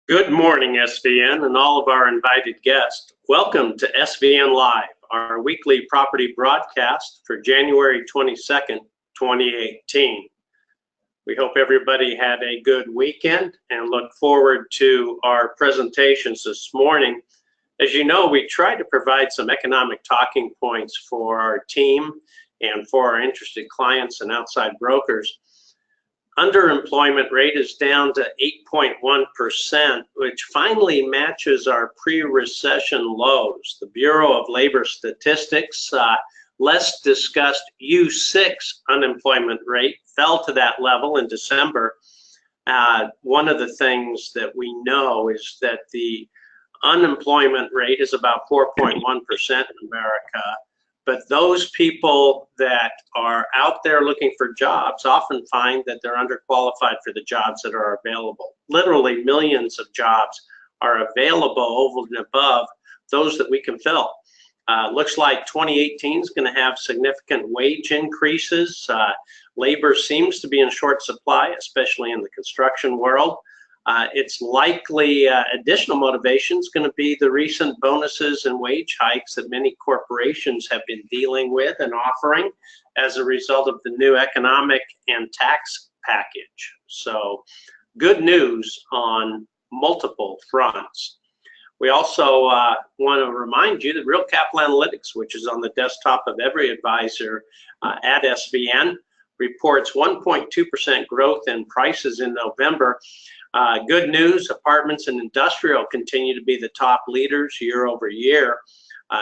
Good morning, SVN, and all of our invited guests. Welcome to SVN Live, our weekly property broadcast for January 22nd, 2018. We hope everybody had a good weekend and look forward to our presentations this morning. As you know, we try to provide some economic talking points for our team and for our interested clients and outside brokers. Underemployment rate is down to 8.1%, which finally matches our pre-recession lows. The Bureau of Labor Statistics, less discussed U6 unemployment rate fell to that level in December. One of the things that we know is that the unemployment rate is about 4.1% in America. But those people that are out there looking for jobs often find that they're underqualified for the jobs that are available. Literally millions of jobs are available over and above those that we can fill. Looks like 2018 is going to have significant wage increases. Labor seems to be in short supply, especially in the construction world. It's likely additional motivation is going to be the recent bonuses and wage hikes that many corporations have been dealing with and offering as a result of the new economic and tax package. So good news on multiple fronts. We also want to remind you that Real Capital Analytics, which is on the desktop of every advisor at SVN, reports 1.2% growth in prices in November. Good news, apartments and industrial continue to be the top leaders year over year.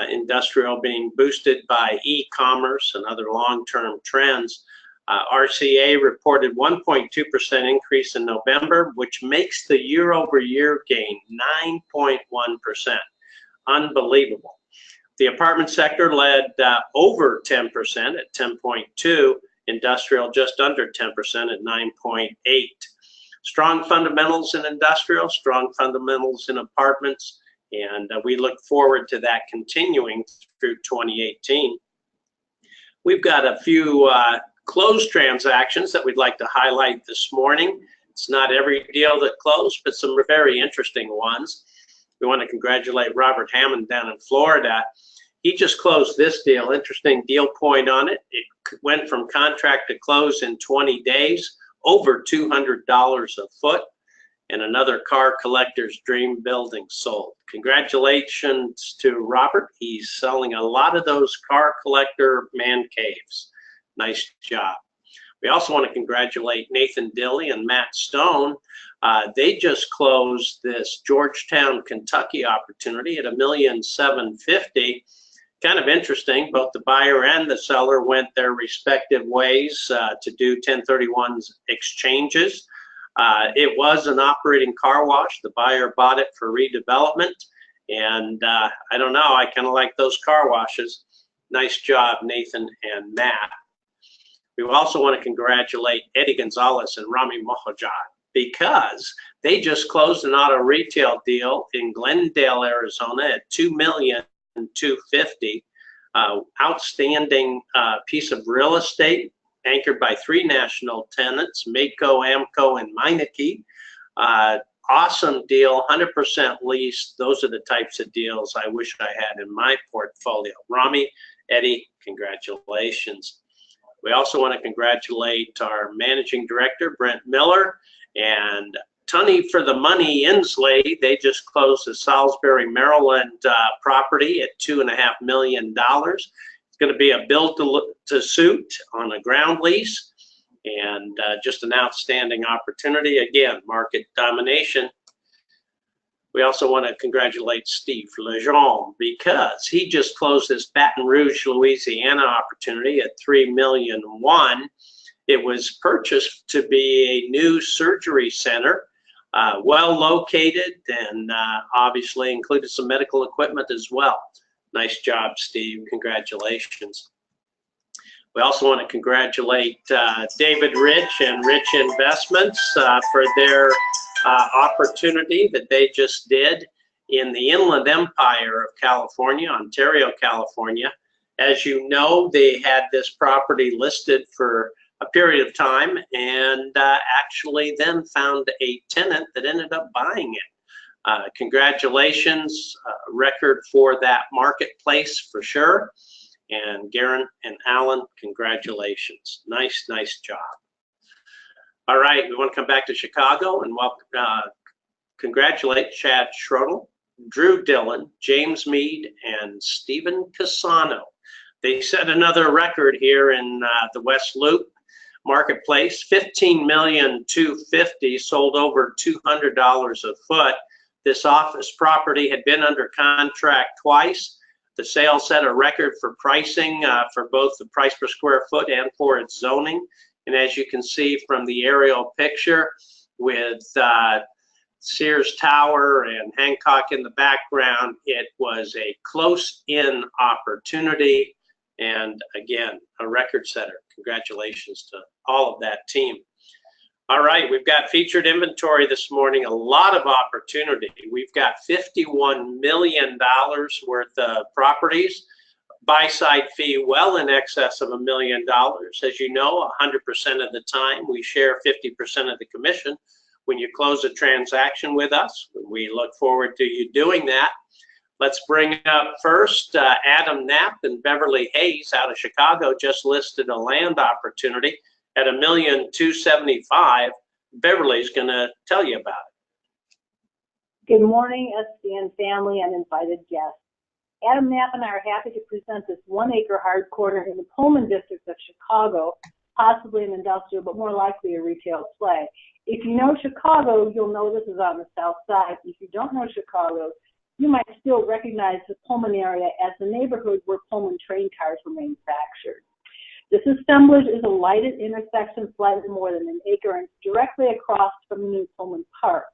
Industrial being boosted by e-commerce and other long-term trends. RCA reported 1.2% increase in November, which makes the year over year gain 9.1%. Unbelievable. The apartment sector led over 10% at 10.2%, industrial just under 10% at 9.8%. Strong fundamentals in industrial, strong fundamentals in apartments, and we look forward to that continuing through 2018. We've got a few closed transactions that we'd like to highlight this morning. It's not every deal that closed, but some very interesting ones. We want to congratulate Robert Hammond down in Florida. He just closed this deal. Interesting deal point on it. It went from contract to close in 20 days. Over $200 a foot, and another car collector's dream building sold. Congratulations to Robert. He's selling a lot of those car collector man caves. Nice job. We also want to congratulate Nathan Dilley and Matt Stone. They just closed this Georgetown, Kentucky opportunity at $1,750,000. Kind of interesting, both the buyer and the seller went their respective ways to do 1031 exchanges. It was an operating car wash. The buyer bought it for redevelopment, and I don't know, I kind of like those car washes. Nice job, Nathan and Matt. We also want to congratulate Eddie Gonzalez and Rami Mohajad because they just closed an auto retail deal in Glendale, Arizona at $2,250,000. Outstanding piece of real estate anchored by 3 national tenants, Mako, Amco, and Meineke. Awesome deal, 100% leased. Those are the types of deals I wish I had in my portfolio. Rami, Eddie, congratulations. We also want to congratulate our managing director, Brent Miller, and Tunney for the Money Inslee. They just closed the Salisbury, Maryland property at $2.5 million. It's going to be a build-to-suit on a ground lease, and just an outstanding opportunity. Again, market domination. We also want to congratulate Steve Lejeune because he just closed this Baton Rouge, Louisiana opportunity at $3.1 million. It was purchased to be a new surgery center. Well located, and obviously included some medical equipment as well. Nice job, Steve. Congratulations. We also want to congratulate David Rich and Rich Investments for their opportunity that they just did in the Inland Empire of California, Ontario, California. As you know, they had this property listed for a period of time and actually then found a tenant that ended up buying it. Congratulations, record for that marketplace for sure. And Garen and Alan, congratulations. Nice job. All right, we want to come back to Chicago and congratulate Chad Schrodel, Drew Dillon, James Mead, and Stephen Casano. They set another record here in the West Loop marketplace, $15,250,000, sold over $200 a foot. This office property had been under contract twice. The sale set a record for pricing for both the price per square foot and for its zoning. And as you can see from the aerial picture with Sears Tower and Hancock in the background, it was a close-in opportunity. And again, a record setter. Congratulations to all of that team. All right, we've got featured inventory this morning, a lot of opportunity. We've got $51 million worth of properties, buy-side fee well in excess of $1 million. As you know, 100% of the time, we share 50% of the commission when you close a transaction with us. We look forward to you doing that. Let's bring up first Adam Knapp and Beverly Hayes out of Chicago just listed a land opportunity at $1,275,000. Beverly's going to tell you about it. Good morning, SVN family and invited guests. Adam Knapp and I are happy to present this 1-acre hard corner in the Pullman district of Chicago, possibly an industrial, but more likely a retail play. If you know Chicago, you'll know this is on the south side. If you don't know Chicago, you might still recognize the Pullman area as the neighborhood where Pullman train cars were manufactured. This assemblage is a lighted intersection slightly more than an acre and directly across from the new Pullman Park.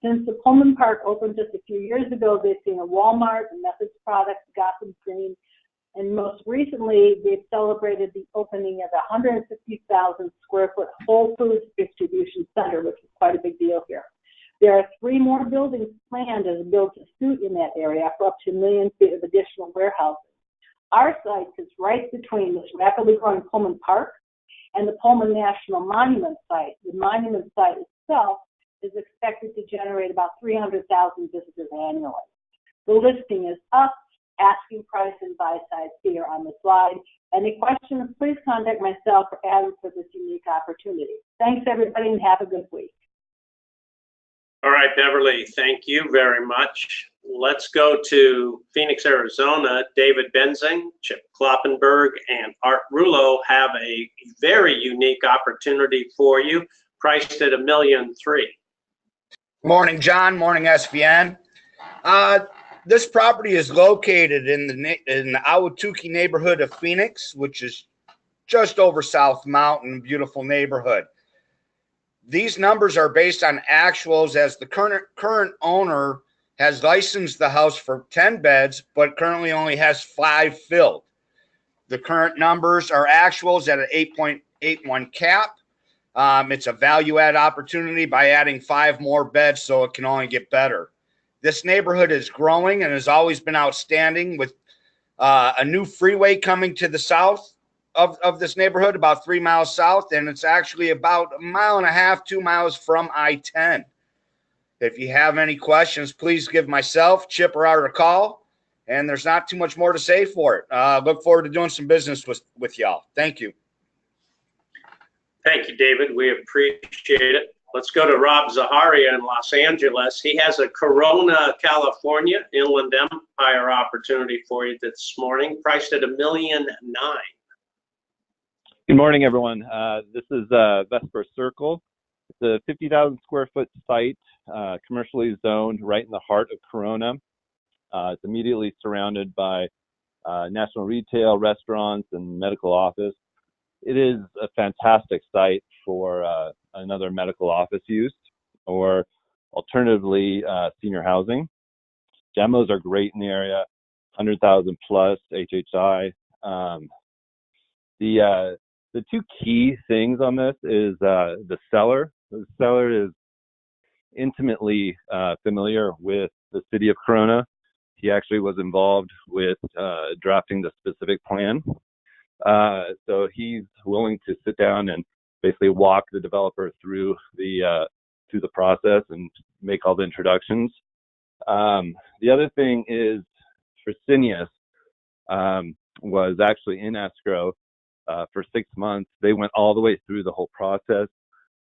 Since the Pullman Park opened just a few years ago, they've seen a Walmart, a Method's Products, Gotham Green, and most recently, they've celebrated the opening of a 150,000 square foot Whole Foods distribution center, which is quite a big deal here. There are 3 more buildings planned as a build-to-suit in that area for up to 1 million feet of additional warehouses. Our site is right between this rapidly growing Pullman Park and the Pullman National Monument site. The monument site itself is expected to generate about 300,000 visitors annually. The listing is up, asking price and buy-side fee are on the slide. Any questions, please contact myself or Adam for this unique opportunity. Thanks, everybody, and have a good week. All right, Beverly, thank you very much. Let's go to Phoenix, Arizona. David Benzing, Chip Kloppenberg, and Art Rulo have a very unique opportunity for you, priced at $1.3 million. Morning, John. Morning, SVN. This property is located in the Ahwatukee neighborhood of Phoenix, which is just over South Mountain, beautiful neighborhood. These numbers are based on actuals, as the current owner has licensed the house for 10 beds, but currently only has 5 filled. The current numbers are actuals at an 8.81 cap. It's a value add opportunity by adding 5 more beds, so it can only get better. This neighborhood is growing and has always been outstanding, with a new freeway coming to the south of this neighborhood, about 3 miles south, and it's actually about 1.5 miles, 2 miles from I-10. If you have any questions, please give myself, Chip, or Art a call, and there's not too much more to say for it. Look forward to doing some business with y'all. Thank you. Thank you, David. We appreciate it. Let's go to Rob Zaharia in Los Angeles. He has a Corona, California Inland Empire opportunity for you this morning, priced at $1.9 million. Good morning, everyone. This is Vesper Circle. It's a 50,000 square foot site, commercially zoned right in the heart of Corona. It's immediately surrounded by national retail, restaurants, and medical office. It is a fantastic site for another medical office use, or alternatively, senior housing. Demos are great in the area, 100,000 plus HHI. The 2 key things on this is the seller. The seller is intimately familiar with the city of Corona. He actually was involved with drafting the specific plan. So he's willing to sit down and basically walk the developer through the process and make all the introductions. The other thing is Fresenius was actually in escrow for 6 months. They went all the way through the whole process,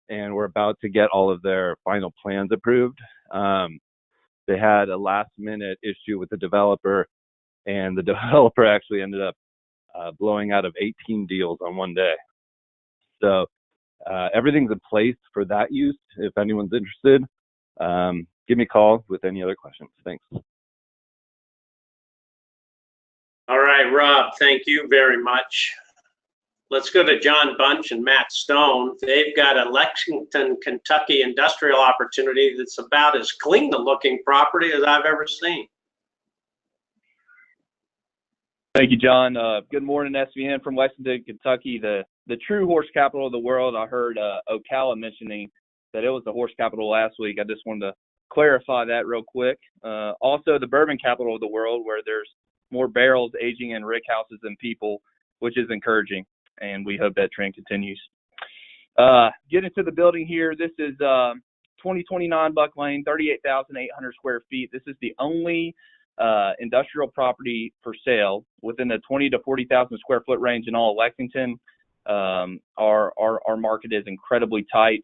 and we're about to get all of their final plans approved. They had a last-minute issue with the developer, and the developer actually ended up blowing out of 18 deals on one day. So everything's in place for that use. If anyone's interested, give me a call with any other questions. Thanks. All right, Rob, thank you very much. Let's go to John Bunch and Matt Stone. They've got a Lexington, Kentucky industrial opportunity that's about as clean a looking property as I've ever seen. Thank you, John. Good morning, SVN from Lexington, Kentucky, the true horse capital of the world. I heard Ocala mentioning that it was the horse capital last week. I just wanted to clarify that real quick. Also, the bourbon capital of the world, where there's more barrels aging in rick houses than people, which is encouraging, and we hope that trend continues. Getting to the building here, this is 2029 Buck Lane, 38,800 square feet. This is the only industrial property for sale within the 20 to 40,000 square foot range in all of Lexington. Our market is incredibly tight.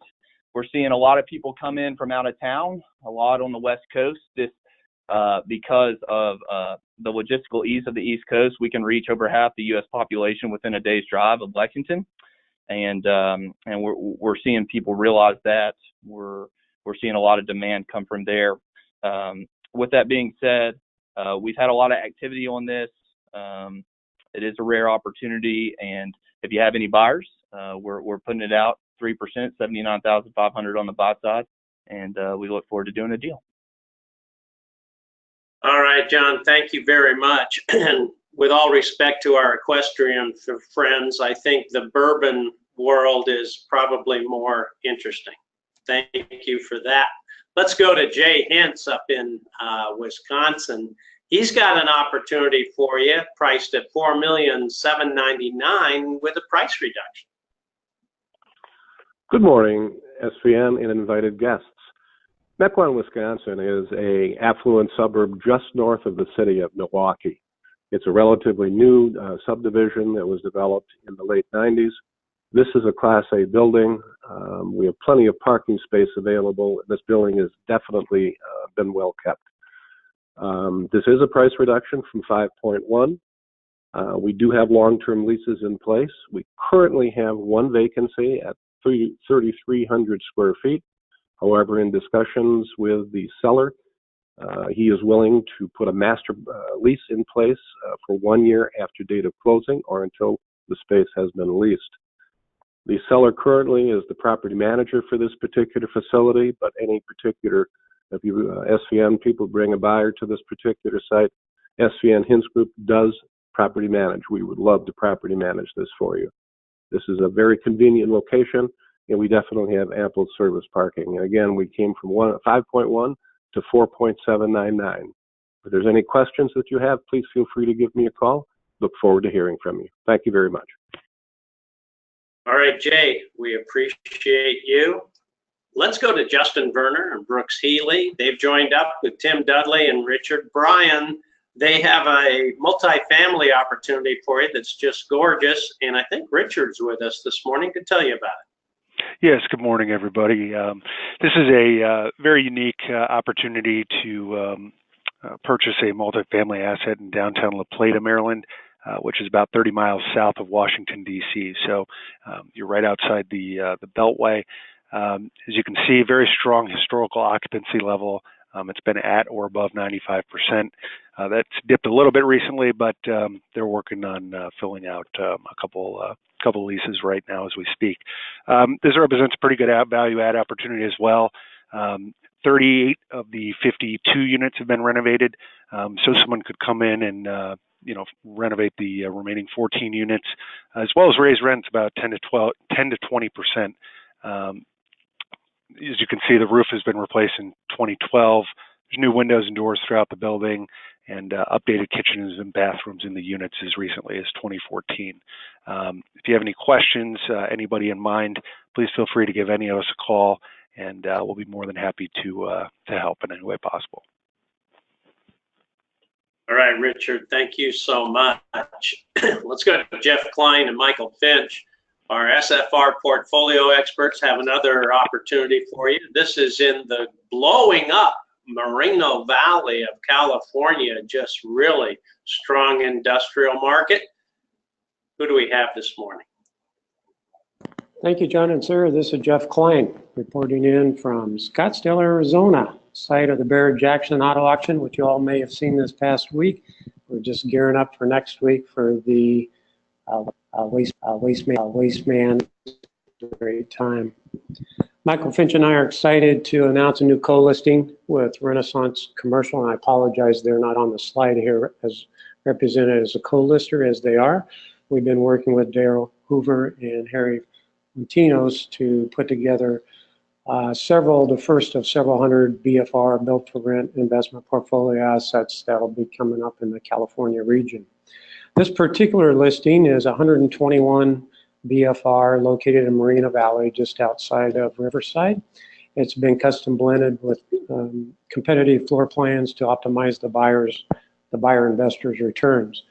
We're seeing a lot of people come in from out of town, a lot on the West Coast. This because of the logistical ease of the East Coast, we can reach over half the U.S. population within a day's drive of Lexington, and we're seeing people realize that. We're seeing a lot of demand come from there. With that being said, we've had a lot of activity on this. It is a rare opportunity, and if you have any buyers, we're putting it out 3%, $79,500 on the buy side, and we look forward to doing a deal. All right, John, thank you very much. And with all respect to our equestrian friends, I think the bourbon world is probably more interesting. Thank you for that. Let's go to Jay Hintz up in Wisconsin. He's got an opportunity for you, priced at $4,799,000 with a price reduction. Good morning, SVN and invited guests. Mequon, Wisconsin is an affluent suburb just north of the city of Milwaukee. It's a relatively new subdivision that was developed in the late 90s. This is a Class A building. We have plenty of parking space available. This building has definitely been well kept. This is a price reduction from 5.1. We do have long-term leases in place. We currently have one vacancy at 3,300 square feet. However, in discussions with the seller, he is willing to put a master lease in place for 1 year after date of closing or until the space has been leased. The seller currently is the property manager for this particular facility, but any particular, if you SVN people bring a buyer to this particular site, SVN Hintz Group does property manage. We would love to property manage this for you. This is a very convenient location, and we definitely have ample service parking. And again, we came from 5.1 to 4.799. If there's any questions that you have, please feel free to give me a call. Look forward to hearing from you. Thank you very much. All right, Jay, we appreciate you. Let's go to Justin Werner and Brooks Healy. They've joined up with Tim Dudley and Richard Bryan. They have a multifamily opportunity for you that's just gorgeous, and I think Richard's with us this morning to tell you about it. Yes, good morning, everybody. This is a very unique opportunity to purchase a multifamily asset in downtown La Plata, Maryland, which is about 30 miles south of Washington, D.C. So you're right outside the Beltway. As you can see, very strong historical occupancy level. It's been at or above 95%. That's dipped a little bit recently, but they're working on filling out a couple leases right now as we speak. This represents a pretty good value add opportunity as well. 38 of the 52 units have been renovated, so someone could come in and renovate the remaining 14 units, as well as raise rents about 10 to 20%. As you can see, the roof has been replaced in 2012. There's new windows and doors throughout the building, and updated kitchens and bathrooms in the units as recently as 2014. If you have any questions, anybody in mind, please feel free to give any of us a call, and we'll be more than happy to help in any way possible. All right, Richard, thank you so much. Let's go to Jeff Klein and Michael Finch. Our SFR portfolio experts have another opportunity for you. This is in the blowing up Moreno Valley of California, just really strong industrial market. Who do we have this morning? Thank you, John and Sarah. This is Jeff Klein reporting in from Scottsdale, Arizona, site of the Barrett-Jackson Auto Auction, which you all may have seen this past week. We're just gearing up for next week for the Wasteman. Great time. Michael Finch and I are excited to announce a new co-listing with Renaissance Commercial, and I apologize they're not on the slide here as represented as a co-lister as they are. We've been working with Daryl Hoover and Harry Montinos to put together the first of several hundred BFR built for rent investment portfolio assets that will be coming up in the California region. This particular listing is 121 BFR located in Moreno Valley, just outside of Riverside. It's been custom blended with competitive floor plans to optimize the buyer investors' returns.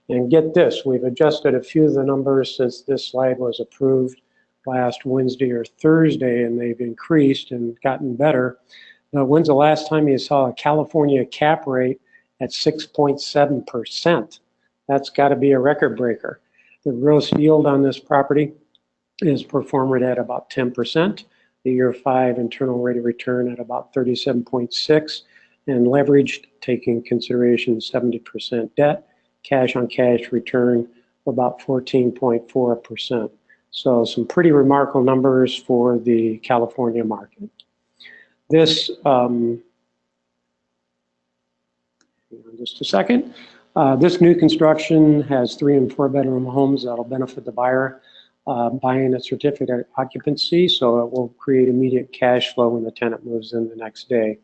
And get this, we've adjusted a few of the numbers since this slide was approved last Wednesday or Thursday, and they've increased and gotten better. Now, when's the last time you saw a California cap rate at 6.7%? That's got to be a record breaker. The gross yield on this property is performed at about 10%. The year 5 internal rate of return at about 37.6, and leveraged, taking consideration 70% debt, cash on cash return of about 14.4%. So some pretty remarkable numbers for the California market. This, just a second. This new construction has 3 and 4 bedroom homes that'll benefit the buyer buying a certificate of occupancy, so it will create immediate cash flow when the tenant moves in the next day.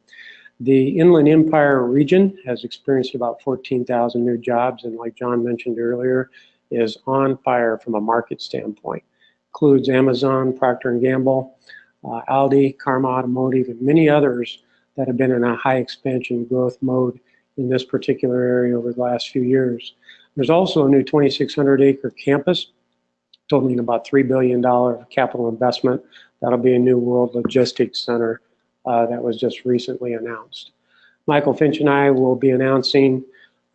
The Inland Empire region has experienced about 14,000 new jobs, and like John mentioned earlier, is on fire from a market standpoint. Includes Amazon, Procter & Gamble, Aldi, Karma Automotive, and many others that have been in a high expansion growth mode in this particular area over the last few years. There's also a new 2,600 acre campus totaling about $3 billion capital investment. That'll be a new world logistics center that was just recently announced. Michael Finch and I will be announcing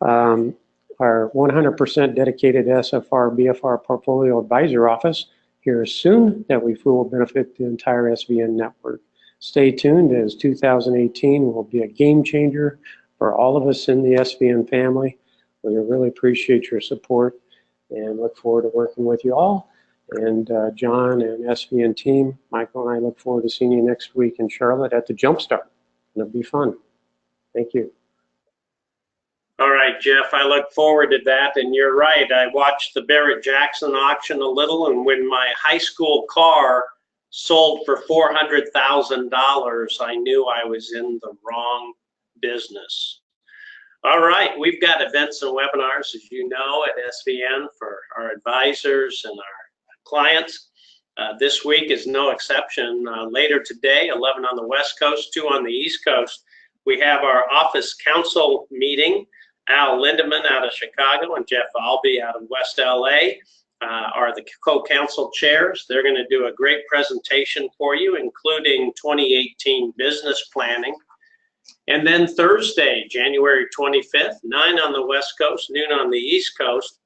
our 100% dedicated SFR BFR portfolio advisor office here soon that we feel will benefit the entire SVN network. Stay tuned, as 2018 will be a game changer for all of us in the SVN family. We really appreciate your support and look forward to working with you all. And John and SVN team, Michael and I look forward to seeing you next week in Charlotte at the Jumpstart. It'll be fun. Thank you. All right, Jeff, I look forward to that. And you're right, I watched the Barrett-Jackson auction a little, and when my high school car sold for $400,000, I knew I was in the wrong business. All right, we've got events and webinars, as you know, at SVN for our advisors and our clients. This week is no exception. Later today, 11 on the West Coast, 2 on the East Coast, we have our office council meeting. Al Lindemann out of Chicago and Jeff Albee out of West LA are the co-council chairs. They're going to do a great presentation for you, including 2018 business planning. And then Thursday, January 25th, 9 on the West Coast, noon on the East Coast,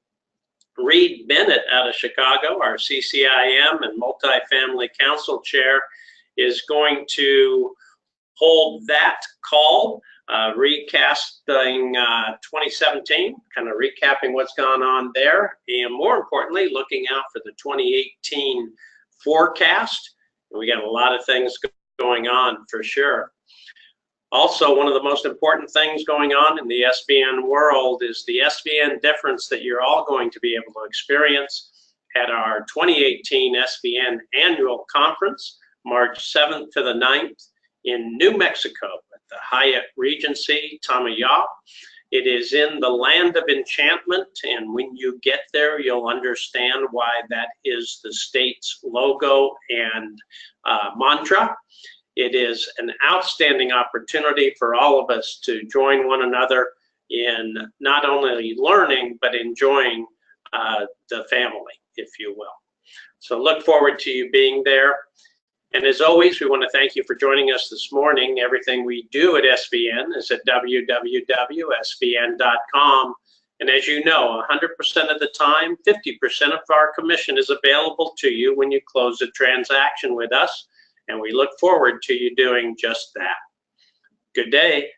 Reed Bennett out of Chicago, our CCIM and multifamily council chair, is going to hold that call, recasting 2017, kind of recapping what's gone on there, and more importantly, looking out for the 2018 forecast. And we got a lot of things going on for sure. Also, one of the most important things going on in the SVN world is the SVN difference that you're all going to be able to experience at our 2018 SVN annual conference, March 7th to the 9th in New Mexico at the Hyatt Regency, Tamaya. It is in the land of enchantment, and when you get there, you'll understand why that is the state's logo and mantra. It is an outstanding opportunity for all of us to join one another in not only learning, but enjoying the family, if you will. So look forward to you being there. And as always, we want to thank you for joining us this morning. Everything we do at SVN is at www.svn.com. And as you know, 100% of the time, 50% of our commission is available to you when you close a transaction with us. And we look forward to you doing just that. Good day.